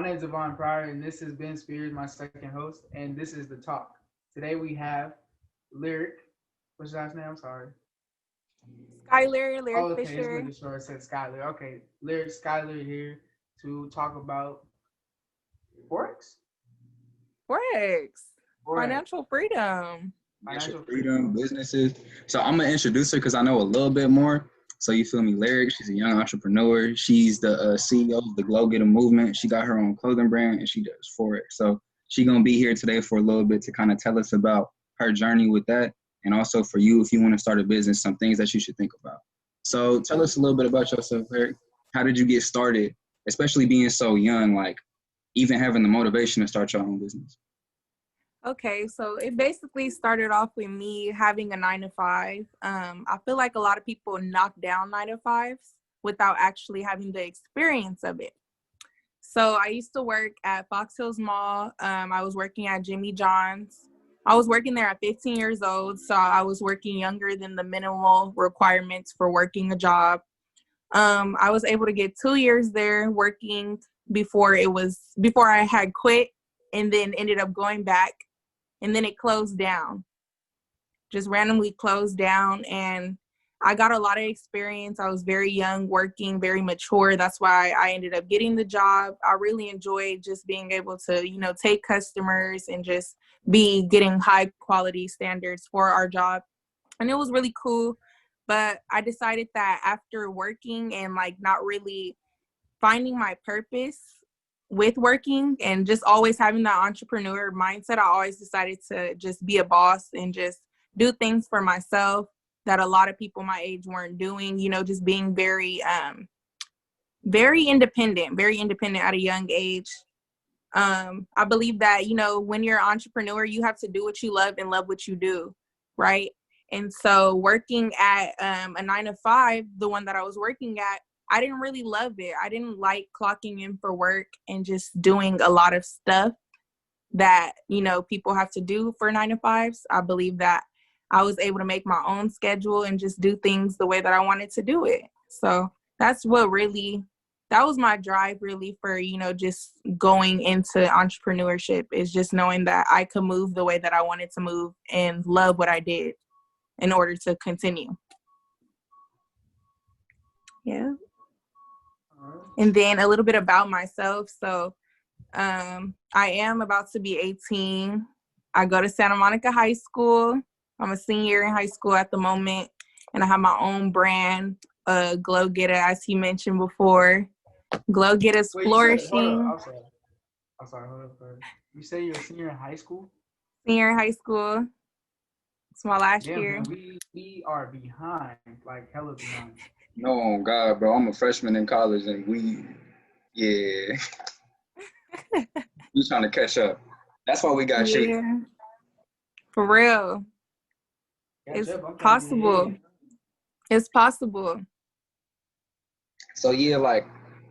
My name is Devon Pryor, and this is Ben Spears, my second host, and this is The Talk. Today we have Lyric. What's your last name? I'm sorry. Skylar, Oh, Lyric okay. It's Fisher. making sure it said Skylar. Okay. Lyric Skylar here to talk about Forex? Forex. Forex. Financial freedom. Financial Financial freedom. freedom, businesses. So I'm gonna introduce her because I know a little bit more. So you feel me, Lyric? She's a young entrepreneur. She's the CEO of the Glow Getter movement. She got her own clothing brand and she does Forex. So she gonna be here today for a little bit to kind of tell us about her journey with that, and also for you if you want to start a business, some things that you should think about. So tell us a little bit about yourself, Lyric. How did you get started, especially being so young, like even having the motivation to start your own business? Okay, so it basically started off with me having a 9 to 5. I feel like a lot of people knock down 9 to 5s without actually having the experience of it. So I used to work at Fox Hills Mall. I was working at Jimmy John's. I was working there at 15 years old, so I was working younger than the minimal requirements for working a job. I was able to get 2 years there working before I had quit, and then ended up going back, and then it closed down, just randomly closed down. And I got a lot of experience. I was very young, working, very mature. That's why I ended up getting the job. I really enjoyed just being able to, take customers and just be getting high quality standards for our job. And it was really cool. But I decided that after working and not really finding my purpose with working and just always having that entrepreneur mindset, I always decided to just be a boss and just do things for myself that a lot of people my age weren't doing, just being very independent at a young age. I believe that, when you're an entrepreneur, you have to do what you love and love what you do, right? And so working at a 9 to 5, the one that I was working at, I didn't really love it. I didn't like clocking in for work and just doing a lot of stuff that, people have to do for 9 to 5s. I believe that I was able to make my own schedule and just do things the way that I wanted to do it. So that was my drive really for, just going into entrepreneurship, is just knowing that I could move the way that I wanted to move and love what I did in order to continue. Yeah. And then a little bit about myself. So I am about to be 18. I go to Santa Monica High School. I'm a senior in high school at the moment, and I have my own brand, Glow Getter, as he mentioned before. Glow Getter's flourishing. I'm sorry. Hold up. You say you're a senior in high school? Senior in high school. It's my last year. Man, we are behind, like hella behind. No, God, bro. I'm a freshman in college, and we trying to catch up. That's why we got you. For real. It's possible. It's possible. So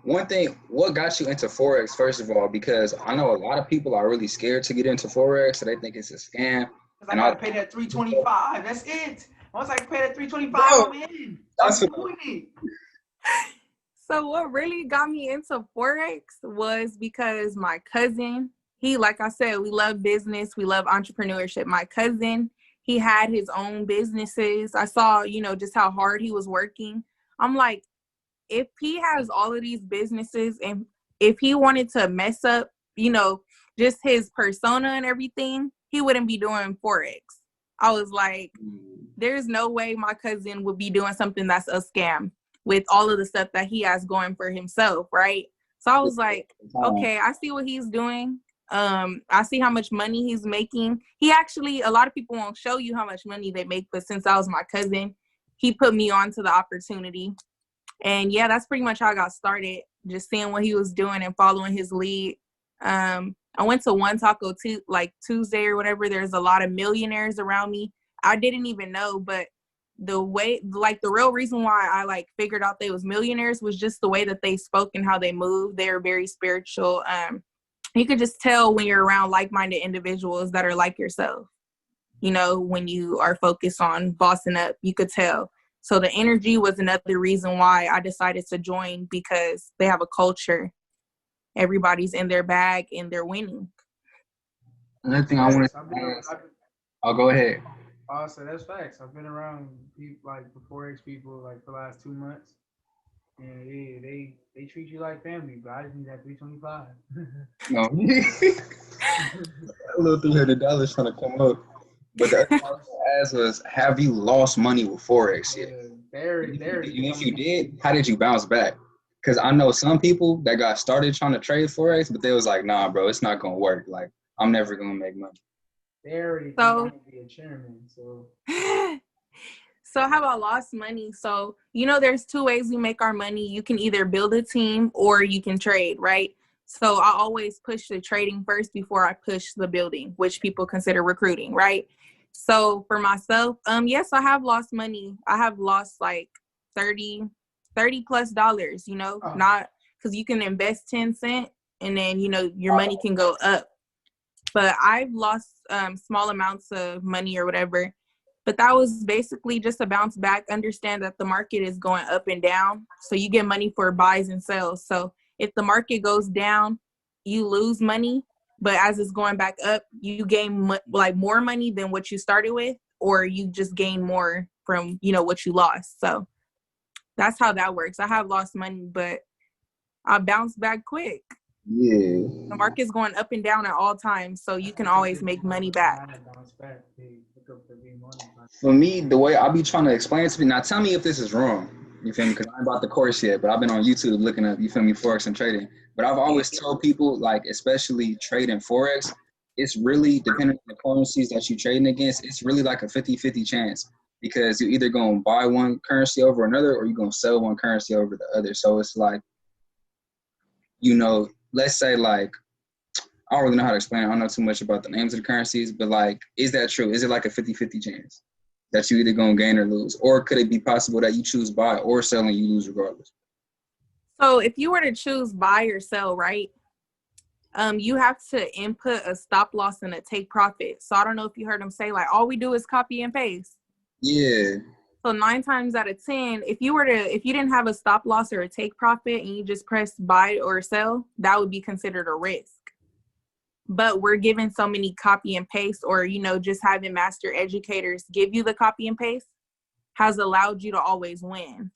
one thing, what got you into Forex, first of all? Because I know a lot of people are really scared to get into Forex, so they think it's a scam. I gotta pay that $325. That's it. Once I pay that $325, I'm in. I'm doing it. So what really got me into Forex was because my cousin, like I said, we love business, we love entrepreneurship. My cousin, he had his own businesses. I saw, just how hard he was working. I'm like, if he has all of these businesses and if he wanted to mess up, just his persona and everything, he wouldn't be doing Forex. I was like, there's no way my cousin would be doing something that's a scam with all of the stuff that he has going for himself, right? So I was like, okay, I see what he's doing. I see how much money he's making. A lot of people won't show you how much money they make, but since I was my cousin, he put me on to the opportunity. And yeah, that's pretty much how I got started, just seeing what he was doing and following his lead. I went to One Taco Tuesday or whatever. There's a lot of millionaires around me. I didn't even know, but the real reason why I figured out they was millionaires was just the way that they spoke and how they moved. They were very spiritual. You could just tell when you're around like-minded individuals that are like yourself. When you are focused on bossing up, you could tell. So the energy was another reason why I decided to join, because they have a culture everybody's in their bag and they're winning. Another thing I want to ask. Oh, go ahead. Also, that's facts. I've been around people like the Forex people like for the last 2 months, and they treat you like family. But I just need that 325. No, a little $300 trying to come up. But the other thing I was gonna ask was, have you lost money with Forex yet? If you did, how did you bounce back? Because I know some people that got started trying to trade Forex, but they was like, nah, bro, it's not going to work. Like, I'm never going to make money. They already think I'm going to be a chairman, so. So how about lost money? So, there's 2 ways we make our money. You can either build a team or you can trade, right? So I always push the trading first before I push the building, which people consider recruiting, right? So for myself, yes, I have lost money. I have lost like $30+ not because you can invest 10 cents and then, your money can go up. But I've lost small amounts of money or whatever. But that was basically just a bounce back. Understand that the market is going up and down. So you get money for buys and sells. So if the market goes down, you lose money. But as it's going back up, you gain more money than what you started with, or you just gain more from, what you lost. So that's how that works. I have lost money, but I bounce back quick. Yeah. The market's going up and down at all times, so you can always make money back. For me, the way I be trying to explain it to me, now tell me if this is wrong, you feel me? Because I ain't bought the course yet, but I've been on YouTube looking up, you feel me, Forex and trading. But I've always told people, like, especially trading Forex, it's really, depending on the currencies that you're trading against, it's really like a 50-50 chance. Because you're either going to buy one currency over another, or you're going to sell one currency over the other. So it's like, let's say, like, I don't really know how to explain it. I don't know too much about the names of the currencies, but, like, is that true? Is it like a 50-50 chance that you either going to gain or lose? Or could it be possible that you choose buy or sell and you lose regardless? So if you were to choose buy or sell, right, you have to input a stop loss and a take profit. So I don't know if you heard them say, like, all we do is copy and paste. Yeah. So 9 times out of 10, if you didn't have a stop loss or a take profit and you just press buy or sell, that would be considered a risk. But we're given so many copy and paste, or, just having master educators give you the copy and paste has allowed you to always win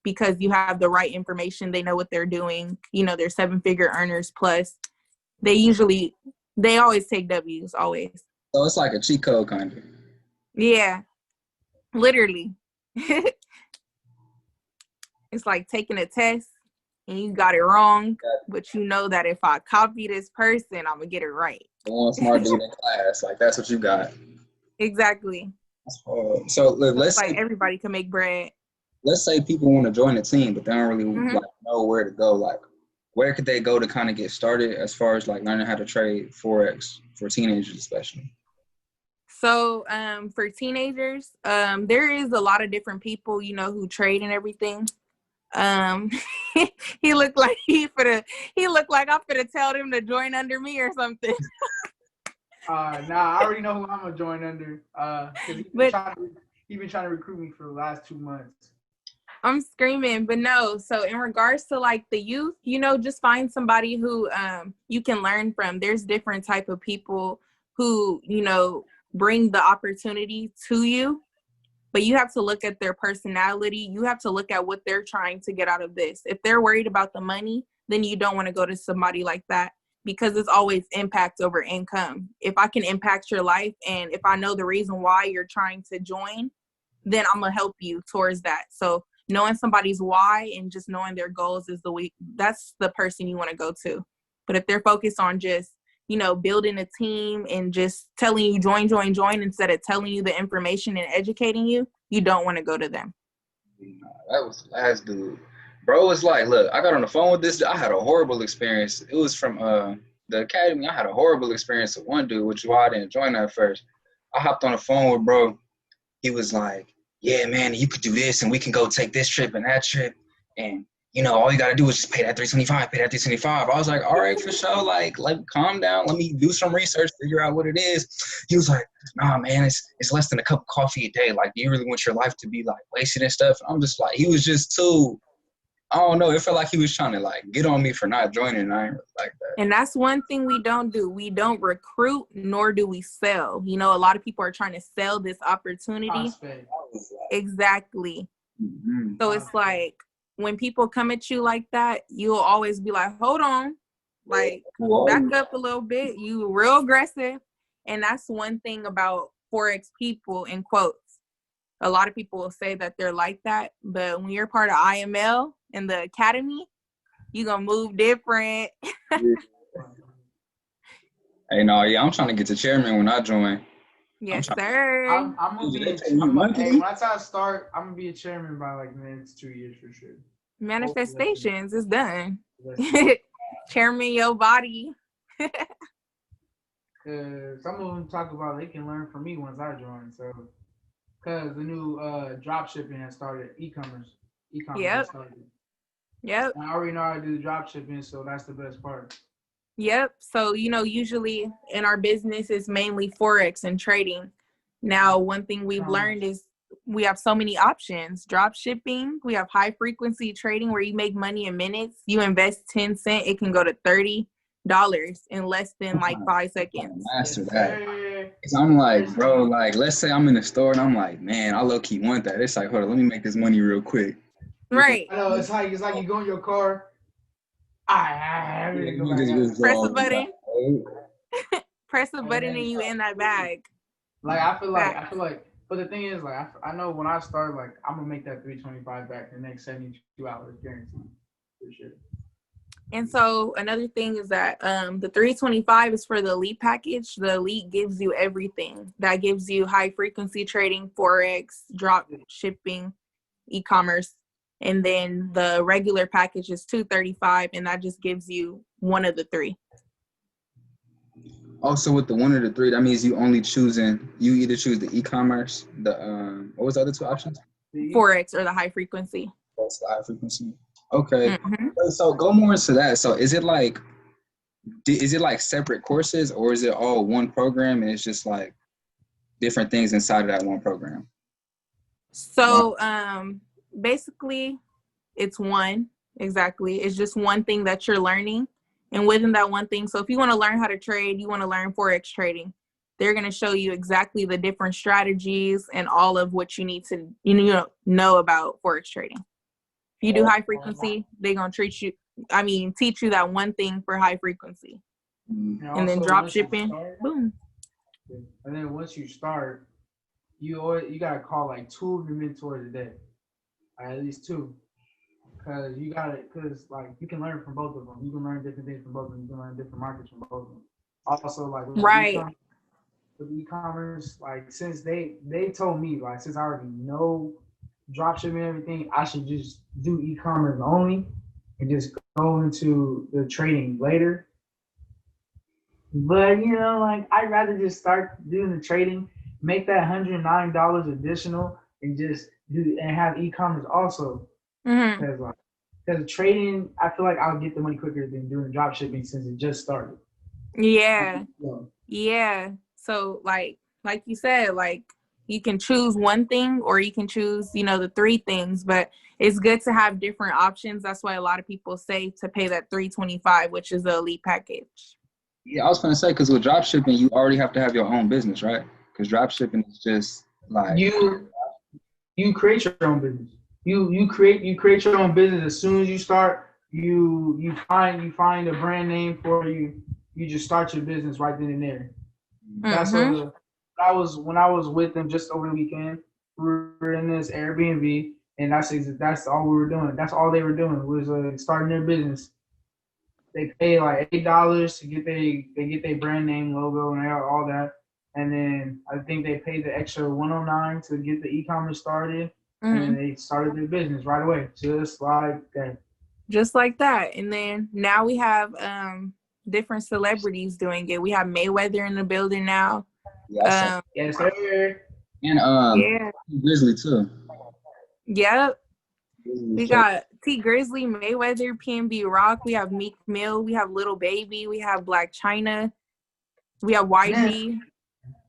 because you have the right information. They know what they're doing. They're 7-figure earners plus. They always take W's, always. So it's like a cheat code kind of. Yeah. Literally. It's like taking a test and you got it wrong, but you know that if I copy this person, I'm gonna get it right. The one smart dude in class, like, that's what you got. Exactly. So let's like say everybody can make bread. Let's say people want to join the team, but they don't really like know where to go. Like, where could they go to kind of get started as far as like learning how to trade Forex for teenagers, especially? So for teenagers, there is a lot of different people, who trade and everything. He looked like I'm gonna tell them to join under me or something. Nah, I already know who I'm gonna join under. Cause he's been trying to recruit me for the last 2 months. I'm screaming, but no. So in regards to like the youth, just find somebody who you can learn from. There's different type of people who, bring the opportunity to you, but you have to look at their personality. You have to look at what they're trying to get out of this. If they're worried about the money, then you don't want to go to somebody like that, because it's always impact over income. If I can impact your life and if I know the reason why you're trying to join, then I'm going to help you towards that. So knowing somebody's why and just knowing their goals that's the person you want to go to. But if they're focused on just, building a team and just telling you join instead of telling you the information and educating you, you don't want to go to them. That was last dude. Bro was like, look, I got on the phone with this. I had a horrible experience. It was from the academy. I had a horrible experience with one dude, which is why I didn't join at first. I hopped on the phone with bro. He was like, yeah, man, you could do this and we can go take this trip and that trip. And, all you got to do is just pay that $325. I was like, all right, for sure. Like, calm down. Let me do some research, figure out what it is. He was like, nah, man, it's less than a cup of coffee a day. Like, do you really want your life to be, like, wasted and stuff? And I'm just like, he was just too I don't know. It felt like he was trying to like get on me for not joining. And I ain't really like that. And that's one thing we don't do. We don't recruit, nor do we sell. You know, a lot of people are trying to sell this opportunity. Prospect. Exactly. Mhm. So it's like when people come at you like that, you'll always be like, hold on, like back up a little bit. You real aggressive. And that's one thing about Forex people, in quotes. A lot of people will say that they're like that, but when you're part of IML and the academy, you're going to move different. Hey, no, yeah, I'm trying to get to chairman when I join. Yes, sir. I'm gonna be. Hey, once I start, I'm gonna be a chairman by like the next 2 years for sure. Manifestations is done. Chairman your body. Some of them talk about they can learn from me once I join. So, cause the new drop shipping has started, e-commerce Yep. started. Yep. And I already know how to do the drop shipping, so that's the best part. Yep. So, you know, usually in our business it's mainly Forex and trading. Now, one thing we've learned is we have so many options. Drop shipping, we have high frequency trading where you make money in minutes. You invest 10 cents, it can go to $30 in less than like 5 seconds. Master that. Cause I'm like, bro, like, let's say I'm in the store and I'm like, man, I low key want that. It's like, hold on, let me make this money real quick. Right. I know it's like you go in your car. I really go back. Press the button. Press the button and you in that bag. Like I feel like, but the thing is, like I know when I start, like I'm gonna make that 325 back in the next 72 hours, guaranteed, for sure. And so another thing is that the 325 is for the elite package. The elite gives you everything. That gives you high frequency trading, Forex, drop shipping, e-commerce. And then the regular package is 235, and that just gives you one of the three. Also, with the one of the three, that means you either choose the e-commerce, what was the other two options? Forex or the high frequency. That's the high frequency. Okay. Mm-hmm. So go more into that. So is it like separate courses, or is it all one program and it's just like different things inside of that one program? So basically it's one. Exactly. It's just one thing that you're learning. And within that one thing, so if you want to learn how to trade, you want to learn Forex trading, they're going to show you exactly the different strategies and all of what you need to know about Forex trading. If you do high frequency, they're going to teach you that one thing for high frequency. And then drop shipping, boom. And then once you start, you got to call like 2 of your mentors a day, at least 2. Because you like you can learn from both of them. You can learn different things from both of them. You can learn different markets from both of them. Also, like with e-commerce, like since they told me, like since I already know dropshipping and everything, I should just do e-commerce only and just go into the trading later. But like I'd rather just start doing the trading, make that $109 additional, and just have e-commerce also. Mm-hmm. Because trading, I feel like I'll get the money quicker than doing drop shipping since it just started. Yeah. So like you said, like you can choose one thing or you can choose, the 3 things, but it's good to have different options. That's why a lot of people say to pay that $325, which is the elite package. Yeah, I was going to say, because with drop shipping, you already have to have your own business, right? Because drop shipping is just like you create your own business. You create your own business as soon as you start. You find a brand name for you. You just start your business right then and there. That's what when I was with them just over the weekend. We were in this Airbnb, and that's all we were doing. That's all they were doing was starting their business. They pay like $8 to get their brand name logo and all that, and then I think they paid the extra $109 to get the e-commerce started. And then they started their business right away, just like that. Just like that. And then now we have different celebrities doing it. We have Mayweather in the building now. Yes, sir. And Grizzly too. Yep. We got T Grizzly, Mayweather, PNB Rock. We have Meek Mill. We have Little Baby. We have Black China. We have YG.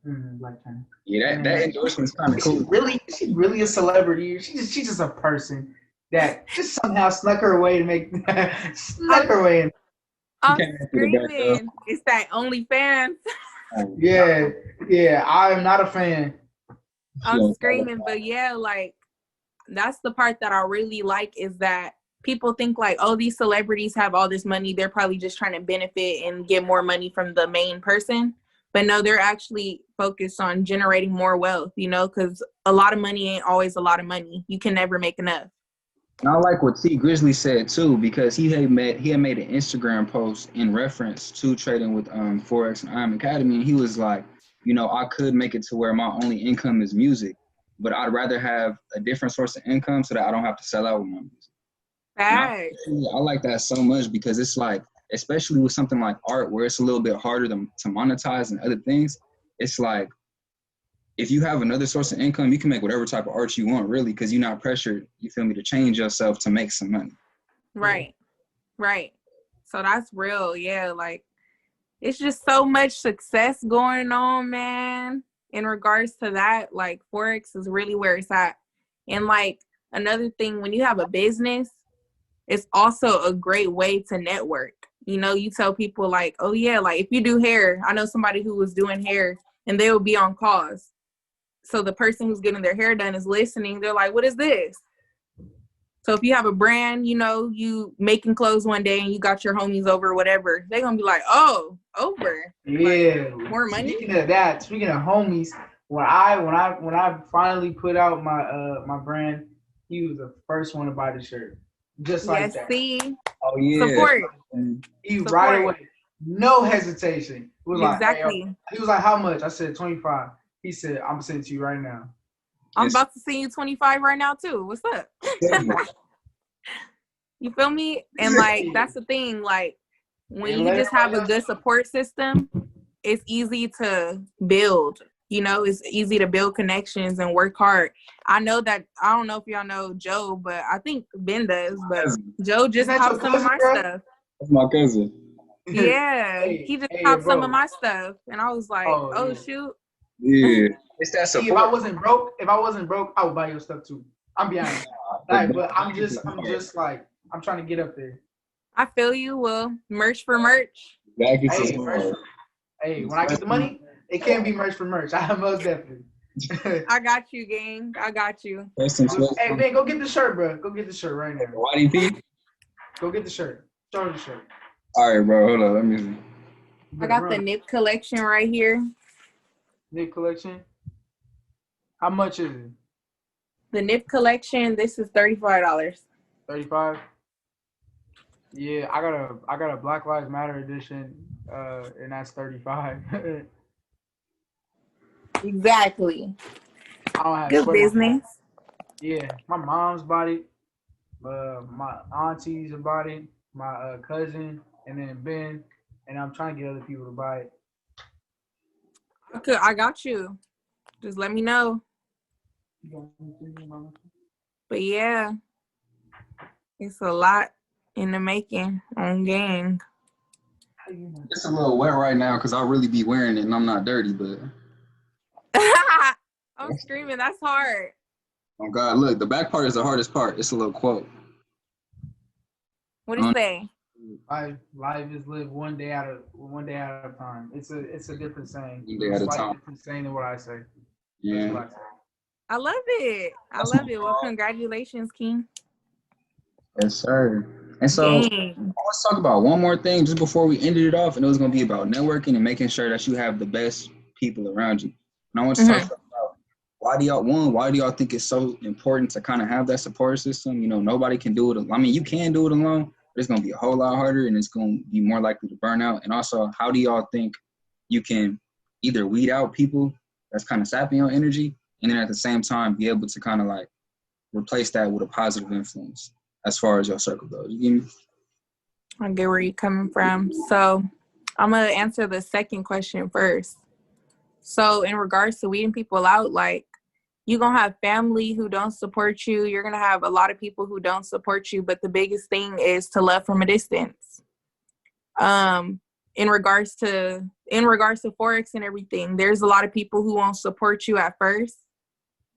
Black China. Yeah, that endorsement's kind of cool. Is she really a celebrity? She's just a person that just somehow snuck her way to make snuck her way in. I'm came in through the back door. screaming. It's that OnlyFans. Yeah, yeah. I'm not a fan. I'm screaming, but yeah, like that's the part that I really like is that people think like, oh, these celebrities have all this money. They're probably just trying to benefit and get more money from the main person. But no, they're actually focused on generating more wealth, you know, because a lot of money ain't always a lot of money. You can never make enough. And I like what T Grizzly said too, because he had made an Instagram post in reference to trading with Forex and IM Academy, and he was like, you know, I could make it to where my only income is music, but I'd rather have a different source of income so that I don't have to sell out with my music. Facts. I like that so much because it's like, especially with something like art where it's a little bit harder to monetize and other things, it's like if you have another source of income, you can make whatever type of art you want, really, because you're not pressured, you feel me, to change yourself to make some money. Right. Right. So that's real. Yeah. Like it's just so much success going on, man. In regards to that, like Forex is really where it's at. And like another thing, when you have a business, it's also a great way to network. You know, you tell people like, oh yeah, like if you do hair, I know somebody who was doing hair and they will be on calls. So the person who's getting their hair done is listening. They're like, what is this? So if you have a brand, you know, you making clothes one day and you got your homies over or whatever, they're going to be like, oh, over. Yeah. Like, more money. Speaking of that, speaking of homies, when I finally put out my brand, he was the first one to buy the shirt. Just like that. See? Oh, yeah. Support. He Support. right away. No hesitation. He was Exactly. Like, hey, he was like, how much? I said 25. He said, I'm sending it to you right now. I'm about to send you 25 right now too. What's up? You feel me? And like that's the thing. Like when you just have a good support system, it's easy to build. You know, it's easy to build connections and work hard. I know that I don't know if y'all know Joe, but I think Ben does. But Joe just copped some of my stuff. That's my cousin. Yeah, he just copped some of my stuff, and I was like, oh shoot. Yeah, it's that support. If I wasn't broke, I would buy your stuff too. I'm be honest. Like, but I'm just like, I'm trying to get up there. I feel you. Well, merch for merch. Hey, when I get the money, it can't be merch for merch. I most definitely. I got you, gang. I got you. Hey, man, go get the shirt, bro. Go get the shirt right now. YDP? Go get the shirt. Show her the shirt. All right, bro. Hold on. Let me see. I got the Nip collection right here. Nip collection? How much is it? The Nip collection, this is $35. 35? Yeah, I got a Black Lives Matter edition, and that's 35. Exactly. I don't have good business. Yeah, my mom's bought it, my aunties have bought it, my cousin, and then Ben, and I'm trying to get other people to buy it. Okay, I got you. Just let me know. But yeah, it's a lot in the making on gang. It's a little wet right now because I'll really be wearing it and I'm not dirty, but I'm screaming. That's hard. Oh God, look, the back part is the hardest part. It's a little quote. What do you say? Life is lived one day at a time. It's a different saying. One day at a time. Different saying than what I say. Yeah. I love it. I love it. Well, congratulations, King. Yes, sir. And so let's talk about one more thing just before we ended it off, and it was going to be about networking and making sure that you have the best people around you. And I want to talk about why do y'all think it's so important to kind of have that support system? You know, nobody can do it. I mean, you can do it alone, but it's going to be a whole lot harder and it's going to be more likely to burn out. And also, how do y'all think you can either weed out people that's kind of sapping your energy and then at the same time be able to kind of like replace that with a positive influence as far as your circle goes? You get me? I get where you're coming from. So I'm going to answer the second question first. So in regards to weeding people out, like, you're going to have family who don't support you. You're going to have a lot of people who don't support you. But the biggest thing is to love from a distance. In regards to Forex and everything, there's a lot of people who won't support you at first,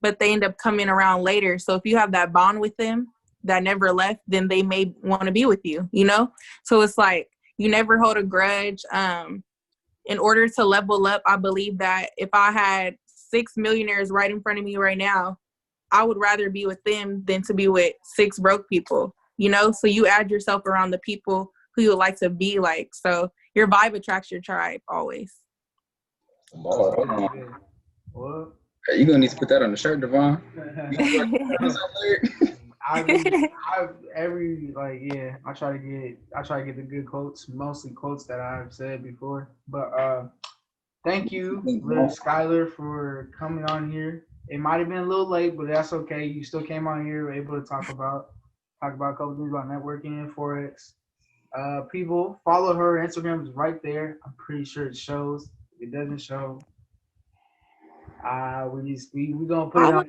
but they end up coming around later. So if you have that bond with them, that never left, then they may want to be with you, you know? So it's like, you never hold a grudge. In order to level up, I believe that if I had 6 millionaires right in front of me right now, I would rather be with them than to be with 6 broke people, you know? So you add yourself around the people who you would like to be like. So your vibe attracts your tribe always. Oh, hold on. What? You're gonna need to put that on the shirt, Devon. I try to get the good quotes, mostly quotes that I've said before. But thank you, little Skylar, for coming on here. It might have been a little late, but that's okay. You still came on here, were able to talk about a couple things about networking and Forex. People follow her. Instagram is right there. I'm pretty sure it shows. If it doesn't show, we gonna put it on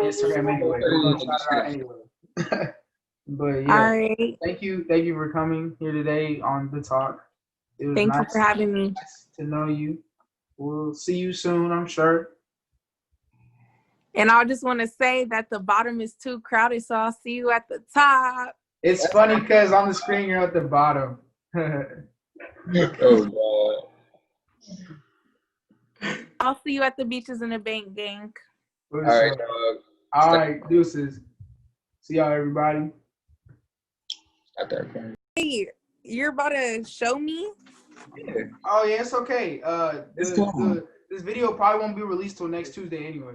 Instagram anyway. We're gonna shout it out anyway. But yeah, all right. thank you for coming here today on The Talk. It was Thank you for having me. Nice to know you. We'll see you soon, I'm sure. And I just want to say that the bottom is too crowded, so I'll see you at the top. It's funny because on the screen you're at the bottom. Oh God. I'll see you at the beaches in the bank, gang. All right, dog. All right, deuces. See y'all, everybody. Hey, you're about to show me? Yeah. Oh yeah, it's okay. It's cool. This video probably won't be released till next Tuesday anyway.